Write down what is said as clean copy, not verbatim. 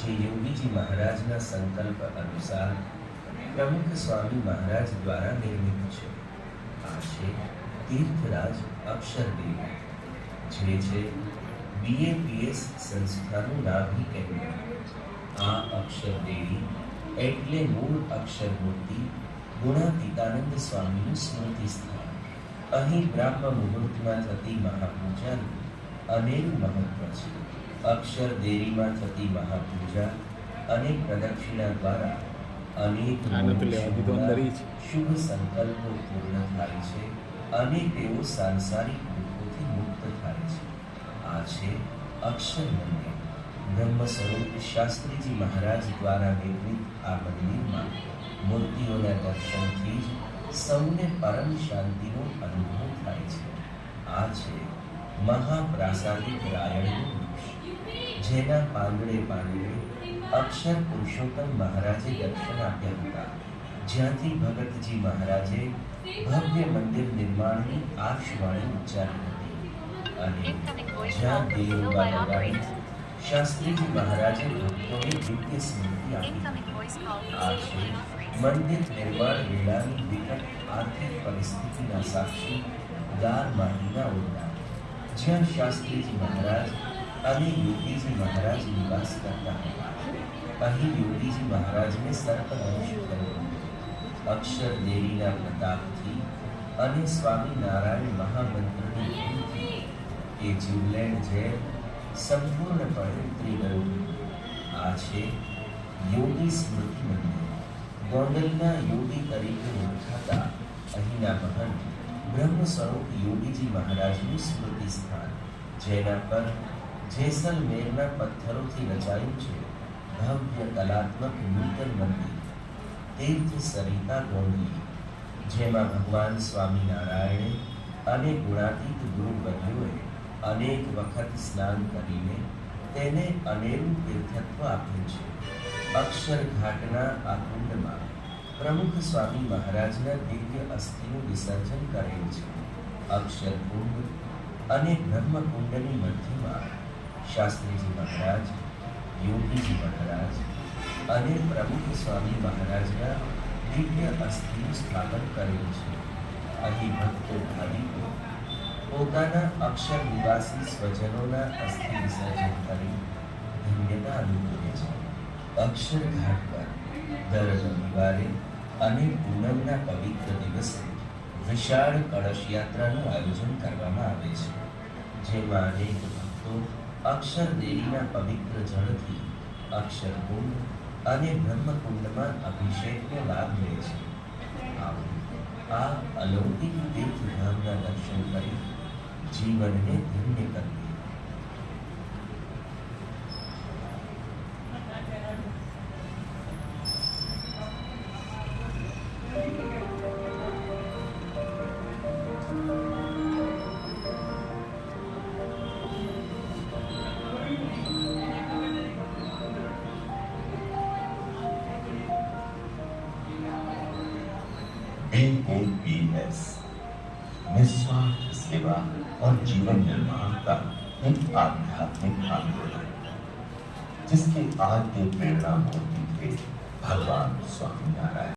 જે યોગીજી મહારાજના સંકલ્પ અનુસાર પ્રમુખ સ્વામી મહારાજ દ્વારા નિર્મિત છે. આ છે તીર્થરાજ અક્ષરદેવી, જે છે BAPS સંસ્થાનું નાભી કેન્દ્ર. આ અક્ષરદેવી એટલે મૂળ અક્ષરમૂર્તિ ગુણાતીતાનંદ સ્વામીનું સ્મૃતિ સ્થાન. અહીં બ્રાહ્મ મુહૂર્તમાં થતી મહાપૂજાનું અનેરું મહત્વ છે. અક્ષરદેવીમાં થતી મહાપૂજા અને પ્રદક્ષિણા દ્વારા અનેક શુભ સંકલ્પો પૂર્ણ થાય છે અને તેઓ સાંસારિક દુઃખોથી મુક્ત થાય છે. આ છે અક્ષર મંદિર. બ્રહ્મ સ્વરૂપ શાસ્ત્રીજી મહારાજ દ્વારા નિર્મિત આ મંદિરમાં મૂર્તિઓના દર્શનથી જ સૌને પરમ શાંતિનો અનુભવ થાય છે. આ છે મહાપ્રાસાદિક રાયણનું વૃક્ષ, જેના પાંદડે અક્ષર પુરુષોત્તમ મહારાજે દર્શન આપ્યા હતા, જ્યાંથી ભગતજી મહારાજે ભવ્ય મંદિર નિર્માણની આશવાણી ઉચ્ચારી હતી અને જ્યાં દેવોબા લગાડી શાસ્ત્રીજી મહારાજે ભક્તોને દિવ્ય સ્મૃતિ આપી. આ છે મંદિર નિર્માણ વેળાની વિકટ આર્થિક પરિસ્થિતિના સાક્ષી ગાર માટીના ઓરડા, જ્યાં શાસ્ત્રીજી મહારાજ અને યોગીજી મહારાજ નિવાસ કરતા હતા. અહીં યોગીજી મહારાજને સર્પદંશ થયો. અક્ષર દેવીના પ્રતાપથી અને સ્વામિનારાયણ મહામંત્રની ધૂનથી એ જીવલેણ ઝેર સંપૂર્ણપણે ઉતરી ગયું. આ છે યોગી સ્મૃતિ મંદિર. ગોંડલના યોગી તરીકે ઓળખાતા અહીંના મહંત બ્રહ્મ સ્વરૂપ યોગીજી મહારાજનું સ્મૃતિ સ્થાન, જેના પર જેસલમેરના પથ્થરોથી રચાયું છે ભવ્ય કલાત્મક નૂતન મંદિર તીર્થ સરિતા ગોંડલી, જેમાં ભગવાન સ્વામિનારાયણે અને ગુણાતીત ગુરુવર્યોએ અનેક વખત સ્નાન કરીને તેને અનેરું તીર્થત્વ આપ્યું છે. અક્ષરઘાટના આ કુંડમાં પ્રમુખ સ્વામી મહારાજના દિવ્ય અસ્થિનું વિસર્જન કરેલ છે. અક્ષરકુંડ અને બ્રહ્મકુંડની મધ્યમાં શાસ્ત્રીજી મહારાજ, યોગીજી મહારાજ અને પ્રમુખ સ્વામી મહારાજના દિવ્ય અસ્થિનું સ્થાપન કરેલું છે. અહીં ભક્તો ભાવિકો પોતાના અક્ષર નિવાસી સ્વજનોના અસ્થિ વિસર્જન કરી ધન્યતા અનુભવે છે. અક્ષરઘાટ પર દર રવિવારે અને પૂનમના પવિત્ર દિવસે વિશાળ કળશ યાત્રાનું આયોજન કરવામાં આવે છે, જેમાં અનેક ભક્તો અક્ષર દેવીના પવિત્ર જળથી અક્ષરકુંડ અને બ્રહ્મકુંડમાં અભિષેકનો લાભ લે છે. આવો આ અલૌકિક તીર્થધામના દર્શન કરી જીવનને ધન્ય કરીએ. BAPS निस्वार्थ सेवा और जीवन निर्माण का एक आध्यात्मिक आंदोलन, जिसके आद्य प्रेरणा मूर्ति थे भगवान स्वामीनारायण।